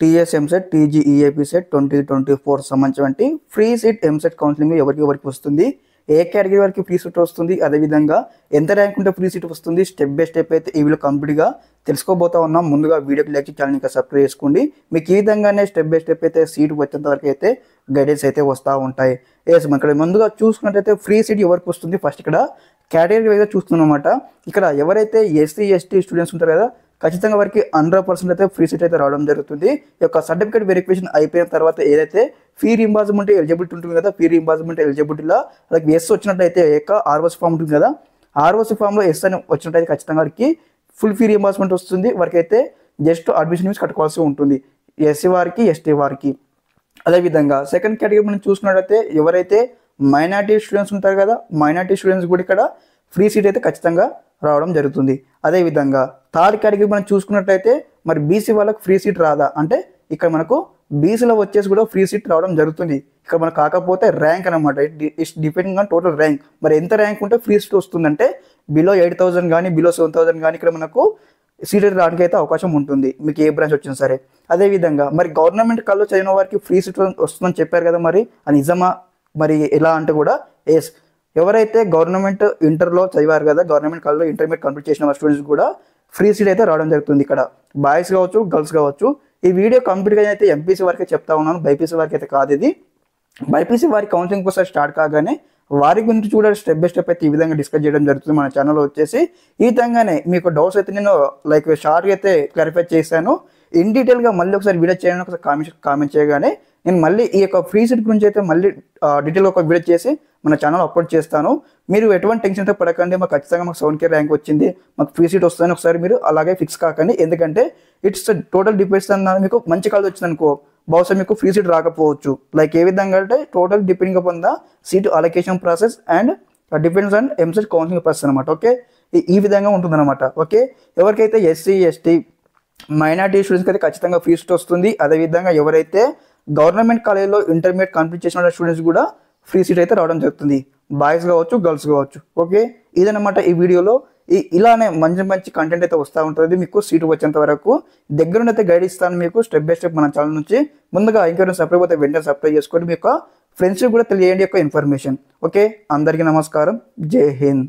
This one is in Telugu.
టీఎస్ ఎంసెట్ టీజీఈఏపీ సెట్ 2024 సంబంధించినటువంటి ఫ్రీ సీట్ ఎంసెట్ కౌన్సిలింగ్ ఎవరికి వస్తుంది, ఏ కేటగిరీ వరకు ఫ్రీ సీట్ వస్తుంది, అదేవిధంగా ఎంత ర్యాంక్ ఉంటే ఫ్రీ సీట్ వస్తుంది, స్టెప్ బై స్టెప్ అయితే ఈ వీడియో కంప్లీట్గా తెలుసుకోబోతా ఉన్నాం. ముందుగా వీడియోకి లైక్ చేసి ఛానల్ ఇంకా సబ్స్క్రైబ్ చేసుకోండి. మీకు ఈ విధంగానే స్టెప్ బై స్టెప్ అయితే సీట్ వచ్చేంత వరకు అయితే గైడెన్స్ అయితే వస్తూ ఉంటాయి. ఎస్, మనం ఇక్కడ ముందుగా చూసుకున్నట్టయితే ఫ్రీ సీట్ ఎవరికి వస్తుంది, ఫస్ట్ ఇక్కడ కేటగిరీ వైజ్గా చూస్తున్నాం అన్నమాట. ఇక్కడ ఎవరైతే ఎస్సీ ఎస్టీ స్టూడెంట్స్ ఉంటారు కదా, ఖచ్చితంగా వారికి 100% అయితే ఫ్రీ సీట్ అయితే రావడం జరుగుతుంది. ఈ యొక్క సర్టిఫికేట్ వెరిఫికేషన్ అయిపోయిన తర్వాత ఏదైతే ఫీ రీంబర్స్మెంట్ ఎలిజిబిలిటీ ఉంటుంది కదా, ఫీ రీంబర్స్మెంట్ ఎలిజిబిలిటీలో అలాగే ఎస్ వచ్చినట్టయితే ఆర్ఓసి ఫామ్ ఉంటుంది కదా, ఆర్ఓసి ఫామ్లో ఎస్ అని వచ్చినట్టయితే ఖచ్చితంగా వారికి ఫుల్ ఫీ రీంబర్స్మెంట్ వస్తుంది. వారికి అయితే జస్ట్ అడ్మిషన్ ఫీజు కట్టుకోవాల్సి ఉంటుంది, ఎస్సీ వారికి ఎస్టీ వారికి. అదేవిధంగా సెకండ్ కేటగిరీ మనం చూసుకున్నట్టయితే ఎవరైతే మైనారిటీ స్టూడెంట్స్ ఉంటారు కదా, మైనారిటీ స్టూడెంట్స్ కూడా ఇక్కడ ఫ్రీ సీట్ అయితే ఖచ్చితంగా రావడం జరుగుతుంది. అదేవిధంగా థర్డ్ కేటగిరీ మనం చూసుకున్నట్లయితే మరి బీసీ వాళ్ళకి ఫ్రీ సీట్ రాదా అంటే ఇక్కడ మనకు బీసీలో వచ్చేసి కూడా ఫ్రీ సీట్ రావడం జరుగుతుంది. ఇక్కడ మనకు కాకపోతే ర్యాంక్ అనమాట, it's depending on total rank. మరి ఎంత ర్యాంక్ ఉంటే ఫ్రీ సీట్ వస్తుందంటే బిలో 8,000 కానీ బిలో 7,000 కానీ ఇక్కడ మనకు సీట్ రావడానికి అయితే అవకాశం ఉంటుంది, మీకు ఏ బ్రాంచ్ వచ్చినా సరే. అదేవిధంగా మరి గవర్నమెంట్ కాల్లో చదివిన వారికి ఫ్రీ సీట్ వస్తుందని చెప్పారు కదా, మరి అది నిజమా, మరి ఎలా అంటే కూడా ఎస్, ఎవరైతే గవర్నమెంట్ ఇంటర్లో చదివారు కదా, గవర్నమెంట్ కాలేజ్లో ఇంటర్మీడియట్ కంప్లీట్ చేసిన స్టూడెంట్స్ కూడా ఫ్రీ సీట్ అయితే రావడం జరుగుతుంది. ఇక్కడ బాయ్స్ కావచ్చు గర్ల్స్ కావచ్చు. ఈ వీడియో కంప్లీట్గా అయితే ఎంపీసీ వరకే చెప్తా ఉన్నాను, బైపీసీ వరకు అయితే కాదు. ఇది బైపీసీ వారి కౌన్సిలింగ్ కోసం స్టార్ట్ కాగానే వారి గురించి కూడా స్టెప్ బై స్టెప్ అయితే ఈ విధంగా డిస్కస్ చేయడం జరుగుతుంది మన ఛానల్లో వచ్చేసి. ఈ విధంగానే మీకు డౌట్స్ అయితే నేను లైక్ షార్ట్గా అయితే క్లారిఫై చేశాను. ఇన్ డీటెయిల్గా మళ్ళీ ఒకసారి వీడియో చేయాలని ఒకసారి కామెంట్ చేయగానే నేను మళ్ళీ ఈ యొక్క ఫ్రీ సీట్ గురించి అయితే మళ్ళీ డీటెయిల్గా ఒక వీడియో చేసి మన ఛానల్ అప్లోడ్ చేస్తాను. మీరు ఎటువంటి టెన్షన్ అయితే పడకండి, మాకు ఖచ్చితంగా మాకు 7K ర్యాంక్ వచ్చింది, మాకు ఫ్రీ సీట్ వస్తుందని ఒకసారి మీరు అలాగే ఫిక్స్ కాకండి. ఎందుకంటే ఇట్స్ టోటల్ డిపెండ్స్ అన్న, మీకు మంచి కాలేజ్ వచ్చింది అనుకో బహుశా మీకు ఫ్రీ సీట్ రాకపోవచ్చు. లైక్ ఏ విధంగా అంటే total depending upon the seat allocation process and depends on EAMCET counselling process అనమాట. ఓకే, ఈ విధంగా ఉంటుందన్నమాట. ఓకే, ఎవరికైతే ఎస్సీ ఎస్టీ మైనారిటీ స్టూడెంట్స్కి అయితే ఖచ్చితంగా ఫ్రీ సీట్ వస్తుంది. అదేవిధంగా ఎవరైతే గవర్నమెంట్ కాలేజ్లో ఇంటర్మీడియట్ కంప్లీట్ చేసిన స్టూడెంట్స్ కూడా ఫ్రీ సీట్ అయితే రావడం జరుగుతుంది, బాయ్స్ కావచ్చు గర్ల్స్ కావచ్చు. ఓకే, ఇదనమాట ఈ వీడియోలో. ఇలానే మంచి మంచి కంటెంట్ అయితే వస్తూ ఉంటుంది, మీకు సీటు వచ్చేంత వరకు దగ్గరుండి అయితే గైడ్ ఇస్తాను మీకు స్టెప్ బై స్టెప్ మన ఛానల్ నుంచి. ముందుగా ఇంకెవరైనా సబ్స్క్రైబ్ అయితే వెంటనే సబ్స్క్రైబ్ చేసుకోండి, మీ యొక్క ఫ్రెండ్స్కి కూడా తెలియజేయండి యొక్క ఇన్ఫర్మేషన్. ఓకే, అందరికీ నమస్కారం, జై హింద్.